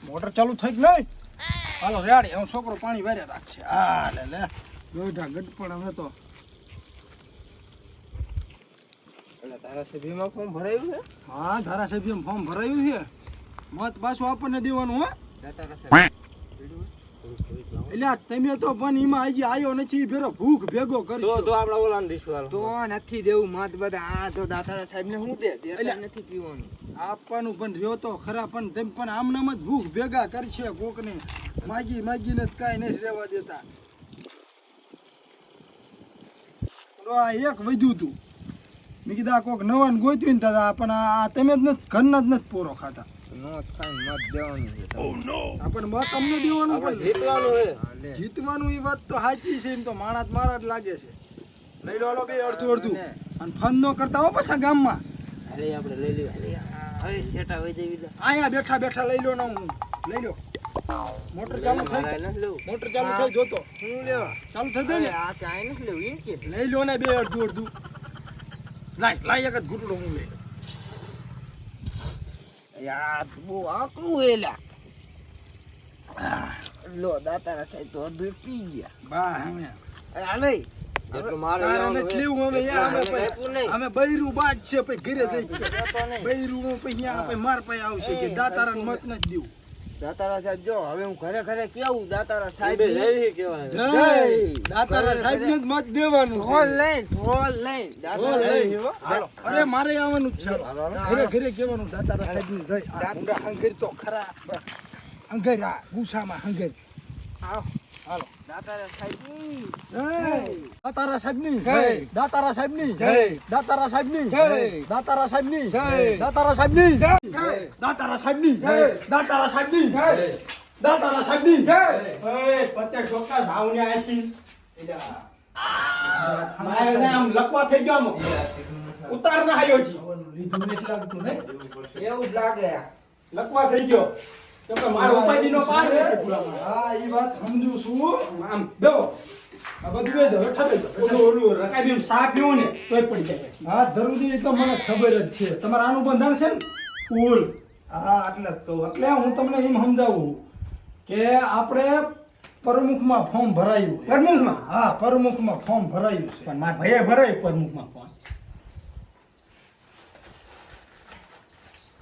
Motor ચાલુ થઈ ગઈ નહીં? હાલો રેડી, હું છોકરો પાણી વારે રાખશે. હા લે જોઈટા ગટપણ હવે તો. એટલે ધારાસભ્યમાં ફોર્મ ભરાયું છે? હા ધારાસભ્યમાં ફોર્મ ભરાયું છે. મત પાછું આપણને દેવાનું હો. એટલે તમે તો પણ એમાં આજે આવ્યો નથી, ફેરો ભૂખ ભેગો કરશો તો આપડા ઓલાને દીશું તો નથી દેવું મત બધા. આ તો દાતારા સાહેબ ને શું દે નથી પીવાનું આપવાનું પણ રહ્યો તો ખરા, પણ તેમ પણ આમનામ જ ભૂખ ભેગા કરશે કોકને માગીને જ કાંઈ નથી રહેવા દેતા. તો આ એક વધ્યું તું, મેં કીધું આ કોક નવાને ગોત્યું ને દાદા, પણ આ તમે જ નથી ઘરના જ નથી પોરો ખાતા. મત ખાઈને મત દેવાનું છે. આપણને મત અમને દેવાનું પણ જીતવાનું છે. જીતવાનું એ વાત તો સાચી છે. એમ તો માણસ મારા જ લાગે છે. લઈ લો હાલો બે અડધું અડધું, અને ફન ન કરતા હો પાછા ગામમાં. અરે આપણે લઈ લઈએ. હવે સેટા વઈ દેવી. અહીંયા બેઠા બેઠા લઈ લો ને, હું લઈ લો. મોટર ચાલુ થઈ, મોટર ચાલુ થઈ, જોતો શું લેવા ચાલુ થઈ ગઈ ને. આ કાંઈ નથી લેવું એમ કે લઈ લો ને બે અડધું અડધું. લાય એક જ ઘૂંટડો હું લઈ લો. યાર બહુ આકરું વેલા લો દાતારા સાહેબ તો અડધું પી ગયા. બા હવે આ નહીં એટલું મારે લેવું હવે અમે બૈરું બાદ છે પછી ઘરે જઈ બૈરું પછી આપણે માર પાસે આવશે કે દાતારા મત નથી દેવું. દાતારા સાહેબ જો હવે હું ઘરે ઘરે કેવું દાતારા સાહેબ જય દાતારા સાહેબ ને જ મત દેવાનું છે. ઢોલ લઈ હાલો અરે મારે આવવાનું જ છે. ઘરે ઘરે કહેવાનું દાતારા સાહેબ ની જય. આ હંગર તો ખરા હંગર, આ ગુસામાં હંગર. આવ હાલો દાતારા સાહેબ ની દાતારા સાહેબ ની જય. દાતારા સાહેબ ની જય. દાતારા સાહેબ ની જય. દાતારા સાહેબ ની જય. દાતારા સાહેબ ની જય. દાતારા સાહેબ ની જય. દાતારા સાહેબ ની જય. દાતારા સાહેબ ની જય. પત્તે ચોક્કસ ભાવને આથી મારે મારે આમ લખવા થઈ ગયો, આમ ઉતાર ના આવ્યો જી, લીધું નથી લાગતું ને. એવું જ લાગે લખવા થઈ ગયો તો કે મારો ઉપાધિ નો પાર છે. હા ઈ વાત સમજુ છું. આમ બેહો, આ બધું એ દો હેઠા દે. ઓલું રકાબી એમ સા પીવું ને તોય પડી જાય. હા ધરુજી તો મને ખબર જ છે. તમારા આનું બંધાણ છે ને? ફૂલ હા એટલે જ કહું. એટલે હું તમને એમ સમજાવું કે આપણે પ્રમુખમાં ફોર્મ ભરાયું છે. પ્રમુખમાં? હા પ્રમુખમાં ફોર્મ ભરાયું છે. પણ મારા ભાઈએ ભરાય પ્રમુખમાં ફોન.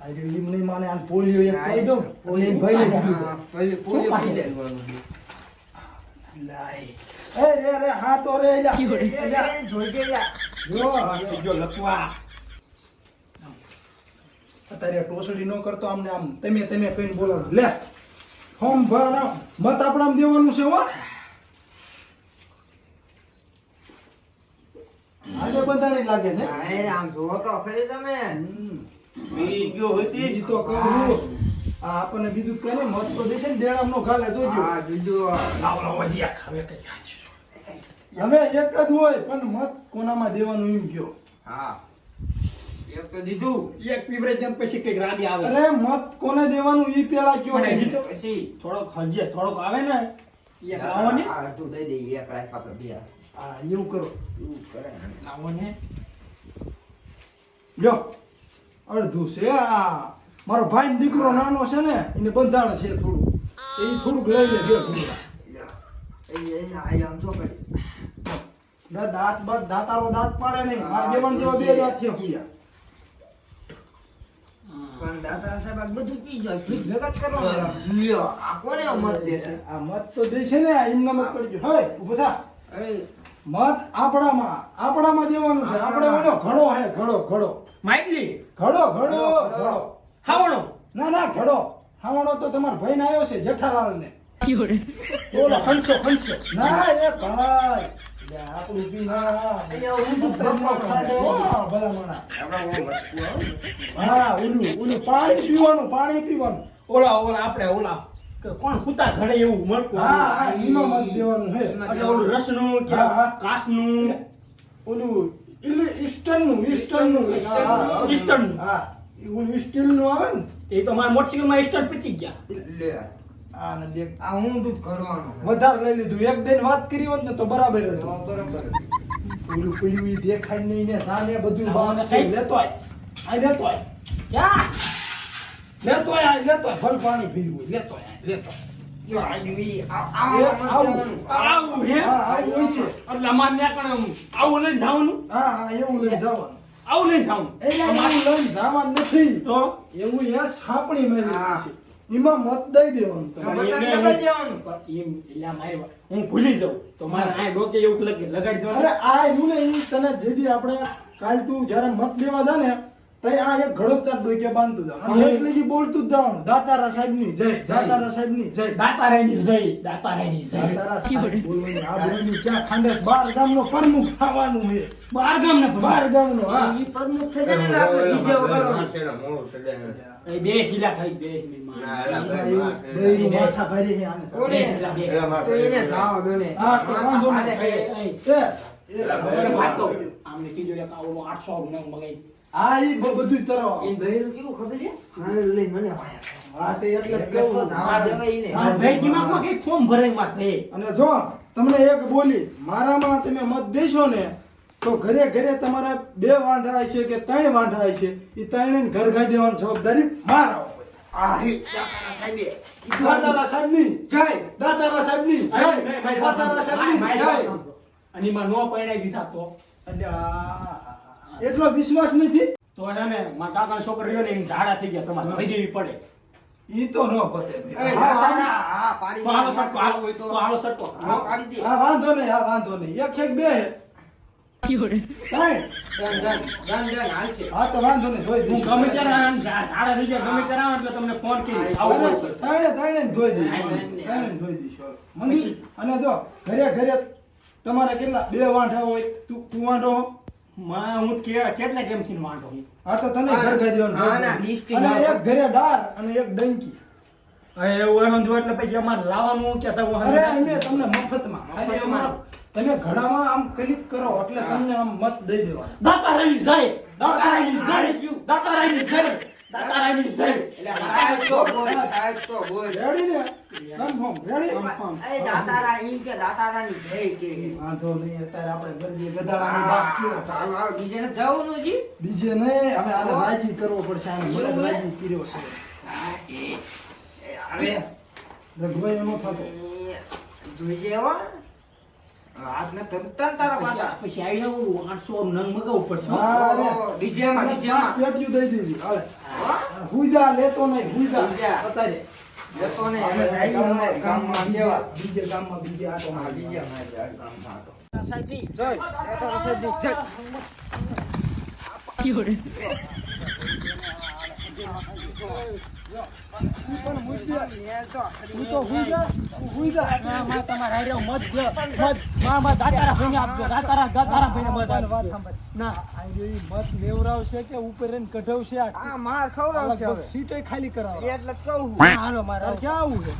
આજે એમ નહીં માને આને પોલિયો એક કહી દઉં એટલે એમ ભાઈને કીધું. લાય એ રે હા તો રે જા જોઈ ગયા જો જો લખવા અત્યારે ટોસડી ન કરતો આમને આમ તમે કહીને બોલાવ લે ફોર્મ ભરા મત આપણામાં દેવાનું છે હો. આજે બધાને લાગે ને. આમ જોવો તો ખરી તમે બીજો હતી ઈ તો કહું આ આપણને બીજું કઈ નહીં, મત તો દેશે ને દેણામ નો ખાલે જોજો. હા બીજું લાવલો વજી ખાવે કઈ અમે એક જ હોય પણ મત કોનામાં દેવાનું એમ કયો. હા એક તો દીધું એક પીવરે જેમ પછી કઈક રાડી આવે. અરે મત કોને દેવાનું ઈ પેલા કયો. પણ હજી તો પછી થોડોક હજે થોડોક આવે ને એક લાવો ને, અડધું દઈ દઈએ એક રાખ આપણે બે હા એવું કરો. એવું કરે લાવો ને. લ્યો અડધું છે. આ મારો ભાઈ દીકરો નાનો છે ને એને બંધાણ છે થોડું, એ થોડુંક લઈ લે બે ઘૂંટડા. આમ જો કરી દાંત બાદ દાતારો દાંત પાડે નહીં. મારે દેવાન જેવા બે દાંત છે ભૂયા. પણ દાદા સાહેબ આ બધું પી જાય ભેગા જ કરવાનું લ્યો આ કોને મત દેશે આ મત તો દે છે ને એમના મત પડી ગયો. હે ઉભો થા. એ મત આપણામાં દેવાનું છે. આપણે ઓલો ઘડો હે ઘડો માઇકલી ઘડો ખાવણો ના ઘડો હાવણો તો તમારા ભાઈ આવ્યો છે જેઠાલાલ ને. બોલો ખંચો ના એ ભાઈ લે આપણું પી ના ઊંધું ધર્મમાં ખાધે હો ભલા માણા. હા ઓલું પાણી પીવાનું. ઓલા આપણે ઓલા કોણ કુતા ઘરે એવું મળતું. હા એમાં મત દેવાનું હે. એટલે ઓલું રસનું કે હા. કાચનું ઓલું ઈસ્ટર્નનું હા ઓલું સ્ટીલનું આવે ને એ તો મારા મોટરસાઇકલમાં સ્ટાર્ટ પતી ગયા. લે આ ને દેખ આ હું દૂધ કરવાનું વધારે લઈ લીધું. એક દિન વાત કરી હોત ને તો બરાબર હતું. બરાબર ઓલું પેલું ઈ દેખાય નહીં ને સાને બધું આવો બાપ ને છે. સાહેબ. લેતો આય. આ લેતો આય. ક્યાં લેતો ભલ પાણી પીવું લેતો લેતો જો આવી આવું હે હા આવું હોય છે એટલે અમાર ન્યા કણે આવું લઈને જવાનું હા હા એવું લઈ જવાનું આવું લઈને જવાનું એટલે એવું લઈને જવાનું નથી તો એવું અહીંયા છાપણી મેળવી છે એમાં મત દઈ દેવાનું તમે. હું ભૂલી જાઉં તો મારે આ ડોકે એવું લગાડી અરે દેવાનું આ રહ્યું ને ઈ તને જેથી આપણે કાલ તું જ્યારે મત લેવા જા ને તઈ આ એક ઘડો તાર ડોકે બાંધતું જા અને એટલે ઈ બોલતું જ જવાનું દાતારા સાહેબની જય દાતારા સાહેબની જય દાતારાયની જય દાતારાયની જય દાતારા સાહેબ બોલવાની આ બોલની ચા ખાંડેસ 12 ગામનો પ્રમુખ થવાનું છે બાર ગામના 12 ગામનો હા ઈ પ્રમુખ થઈ જાય ને આપણે બીજે વગાડો એ બે હિલા ખાલી બે બેયનું માથા ભારી છે આને કોને તો એને જાવ દો ને હા તો વાંધો હાલે, નહીં આમને કીધું એક આવું 800 ને મગાઈ હા ઈ બધું તરો એ બહેરું કેવું ખબર છે હારે લઈને મને વાયા હા તે એટલે જ એટલે કેવું તો જવા દેવાય ઈ ને મારા ભાઈ દિમાગમાં કઈ ફોર્મ ભરાય માં તે અને જો તમને એક બોલી મારામાં તમે મત દેશો ને તો ઘરે ઘરે તમારા 2 વાંઢા છે કે 3 વાંઢા છે એ ત્રણેયને ઘર ખાઈ દેવાની જવાબદારી મારા હોય. આ હે દાતારા સાહેબે દાતારા સાહેબની જય દાતારા સાહેબની જય દાતારા સાહેબની જય અને માં નો પરણાઈ દીધા તો એટલો વિશ્વાસ નથી તો હે ને મારા કાકા છોકરીઓ ને એની ઝાડા થઈ ગયા તમારે થઈ દેવી પડે ઈ તો ન પતે એ ભાઈ. હા દાતારા પાડી તો આલો સટકો હાલો હોય તો આલો સટકો હા પાડી દે હા વાંધો નહીં હા વાંધો નહીં એક એક બે ત્રણ જન હાલ છે હા તો વાંધો નહીં ધોઈ હું દઈશું. ગમે ત્યારે આમ ઝાડા થઈ જાય ગમે ત્યારે આવું એટલે તમને ફોન કરી આવું હોય છે. ત્રણે ધોઈ દઈશું. ત્રણે ધોઈ દઈશું. મંજૂર? અને જો ઘરે ઘરે તમારે કેટલા 2 વાંઢા હોય તું વાંઢો હો? માં હું કેટલા ટાઈમથી વાંઢો હું હા તો તને ઘર ખાઈ દેવાનું હા, જવાબ ના, દે. લિસ્ટ અને ના એક ઘરે ડાર અને એક ડંકી હવે એવું સમજો એટલે પછી અમારે લાવવાનું કે તમે અરે અમે તમને મફતમાં ખાલી અમારા તમે ઘડામાં આમ ક્લિક કરો એટલે તમને આમ મત દઈ દેવાના દાતારાયની જય દાતારાયની જય દાતારાયની જય દાતારાયની જય એટલે સાહેબ તો બોલ સાહેબ તો બોલ રેડી ને કન્ફર્મ રેડી એ દાતારા ઈ કે દાતારાની જય કે વાંધો નહીં અત્યારે આપણે ગરબી ગધાડાની વાત કયો આ બીજે ને જવાનું જી બીજે નહીં હવે આને રાજી કરવો પડશે આને મને જ રાજી કર્યો છે અરે રઘુભાઈ એનો થતો જોઈએ હો હાથ ને તરતા તારા પાછા પછી આવી જાવ 800 નંગ મગાવવું પડશે હા રે ડીજે માં અને ડીજે 5 માં પેટીયું દઈ દીધી હાલે હુઈજા લેતો નહીં હુઈજા હુઈજા. અત્યારે જતો ને અમે ગામમાં ગામમાં જેવા બીજે ગામમાં બીજે આટો હા મારી બીજે માં ગામમાં હતો સાહેબની જય દાતારા સાહેબની જય તું તો હુઈજા માં તમારે હારે મત દે મત માં દાતારા ભાઈને આપજો દાતારા ભાઈને મત આપજો ના મત લેવરાવશે કે ઉપર એને કઢાવશે આ માર ખવડાવશે લગભગ હવે સીટે ખાલી કરાવવા એટલે જ કહું છું હાલો મારે તારે ક્યાં આવું છે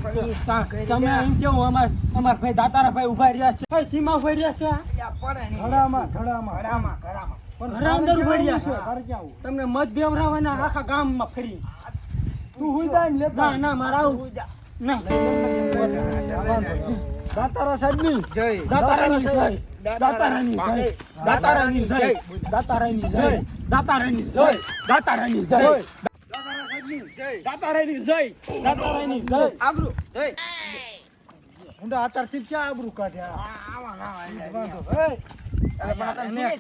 તમે એમ કેવું અમાર ભાઈ દાતારા ભાઈ ઉભા રહ્યા છે ભાઈ સીમા ઉભા રહ્યા છે ત્યાં પડે નહીં ઘડામાં ઘડામાં પણ ઘડા અંદર તારે ઉભા ક્યાં રહ્યા આવું છે? છે. તારે ક્યાં આવું? તમને મત દેવરાવાના આખા ગામમાં ફરી તું હુઈજા એમ લેતા ના મારે આવું ના દાતારા સાહેબની જય દાતારાની જય દાતારાની જય દાતારાની જય દાતારાની જય દાતારાની જય દાતારાની જય દાતારાની જય દાતારાની જય આબરૂ જય ઊંડા આતારથી ચા આબરૂ કાઢ્યા આવા ના વાંધો.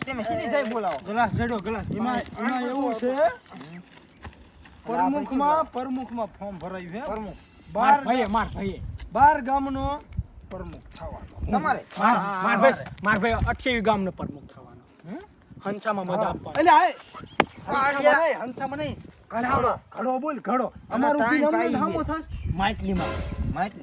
તમે સીધી જય બોલાવો ગ્લાસ જડો ગ્લાસ એમાં એવું છે પ્રમુખમાં ફોર્મ ભરાયું છે પ્રમુખ માર ભાઈએ 12 ગામનો પ્રમુખ થવાનો તમારે માર ભાઈ 28 ગામનો પ્રમુખ થવાનો હંસામાં મત આપવાનો એટલે આય હંસામાં નહીં ઘડો બોલ ઘડો અમારું પીન અમને સામો થાસ માટલીમાં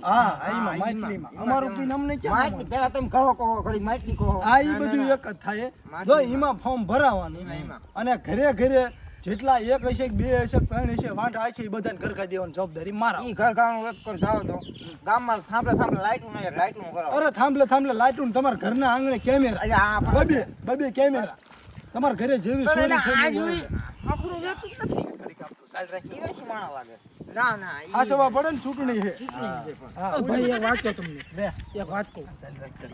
હા આઈમાં માઇટલીમાં અમારું પીન અમને ક્યાં માઇટલી પેલા તમે કહો ઘડી માઇટલી કહો આ ઈ બધું એક જ થાય જો એમાં ફોર્મ ભરાવાનું અને ઘરે ઘરે જેટલા એક હશે કે 2 હશે 3 હશે વાંઢા હશે એ બધાને ઘર ખાઈ દેવાની જવાબદારી મારા ઈ ઘર ગામનું એક કર જાવ તો ગામમાં થાંભલે લાઈટનું કરો અરે થાંભલે લાઈટું તમારા ઘરના આંગણે કેમેરા એટલે આ બબે કેમેરા તમારા ઘરે જેવી પણ સોરી એટલે આ થયેલી જોઈ હોય. આપણું વેતું જ નથી ઘડીક આપતું સાજ રાખી એવા શી માણા લાગે ના ના ઈ આ સવા પડે ને ચૂંટણી છે હા ભાઈ એક વાત કહું તમને લે એક વાત કહું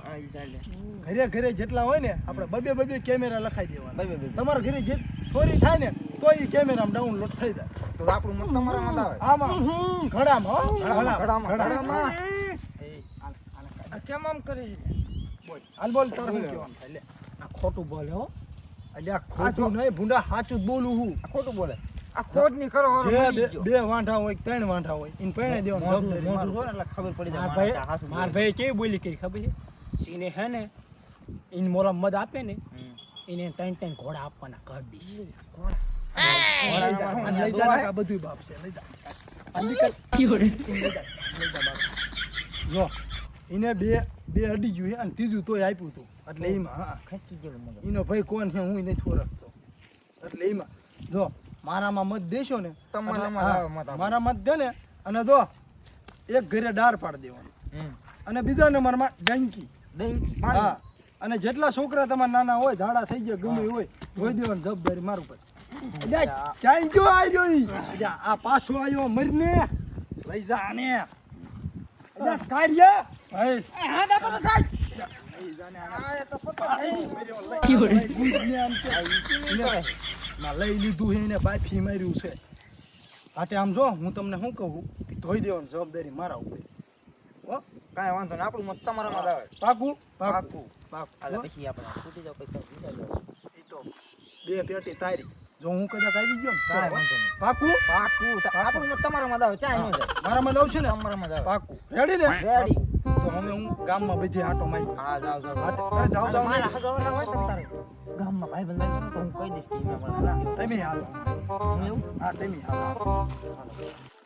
આ ઈ ચાલે ઘરે ઘરે જેટલા હોય ને આપણે બબે કેમેરા લખાઈ દેવાના બબે. તમારા ઘરે જે ચોરી થાય ને તો એ કેમેરામાં ડાઉનલોડ થઈ જાય તો આપણું મત તમારામાં જ આવે આમાં ઘડામાં હો ઘડામાં. ઘડામાં એ આ કેમ આમ કરે છે બોલ હાલ બોલ તારે શું કહેવાનું થાય લે આ ખોટું બોલે હો અલ્યા ખોટું નહીં ભૂંડા સાચું જ બોલું હું આ ખોટું બોલે આ ખોટ ની કરો હવે જે મરી ગયો. બે વાંઢા હોય કે ત્રણ વાંઢા હોય એને પરણે દેવાની જવાબદારી મારું. એટલે ખબર પડી માર જાય ભાઈ માર ભાઈ કેવી બોલી કરી ખબર છે સીને હે ને ઇન મોલા મદ આપે ને એને ત્રણ ઘોડા આપવાના કર દીશ અને લઈ જા ને આ બધું બાપ છે લઈ જા આ નીકળ. લઈ જા બાપ. જો એને બે અડી ગયું છે અને ત્રીજું તોય આપ્યું હતું એટલે એમાં હા ખસકી ગયેલું મગજ. એનો ભાઈ કોણ છે હું નથી ઓળખતો એટલે એમાં જો મારામાં મત દેશો ને તમારામાં હા, આવે મત આપો. મારા મત દે ને અને જો એક ઘરે ડાર પાડી દેવાનું અને બીજા નંબરમાં ડંકી હા અને જેટલા છોકરા તમારા નાના હોય ઝાડા થઈ ગયા ગમે એ હોય ધોઈ દેવાની જવાબદારી મારું પર ક્યાંય જો આવ્યો ઈ અલ્યા, આ પાછો આવ્યો મરીને લઈ જા આને અલ્યા, કાર્ય ભાઈ હા દાદા સાહેબ લઈ જા ને આને. આ એ તો પતા થઈ ના લઈ લીધું છે એને બાફી માર્યું છે હાથે આમ જો હું તમને શું કહું કે ધોઈ દેવાની જવાબદારી મારા ઉપર હો કાંઈ વાંધો નહીં આપણું મત તમારામાં જ આવે પાકું પાકું. પાકું હાલે પછી આપણે છૂટી જાવ કંઈક વિચારજો. ઈ તો બે પેટી તારી જો હું કદાચ આવી ગયો ને કાંઈ વાંધો નહીં. પાકું પાકું આપણું મત તમારામાં જ આવે ચાય ન જાય મારામાં લઉં છે ને તમારામાં જ આવે પાકું રેડી ને રેડી. તો હવે હું ગામમાં બધી આંટો મારી હા જાવ જાવ હા, અરે જાઓ, જાઓ. મારા હગાવાલા હોય ને તારે ગામમાં ભાઈબંધ આવી જાય ને તો હું કહી દઈશ કે એમાં તમે હાલો હું એવું હા તમે હાલો હાલો.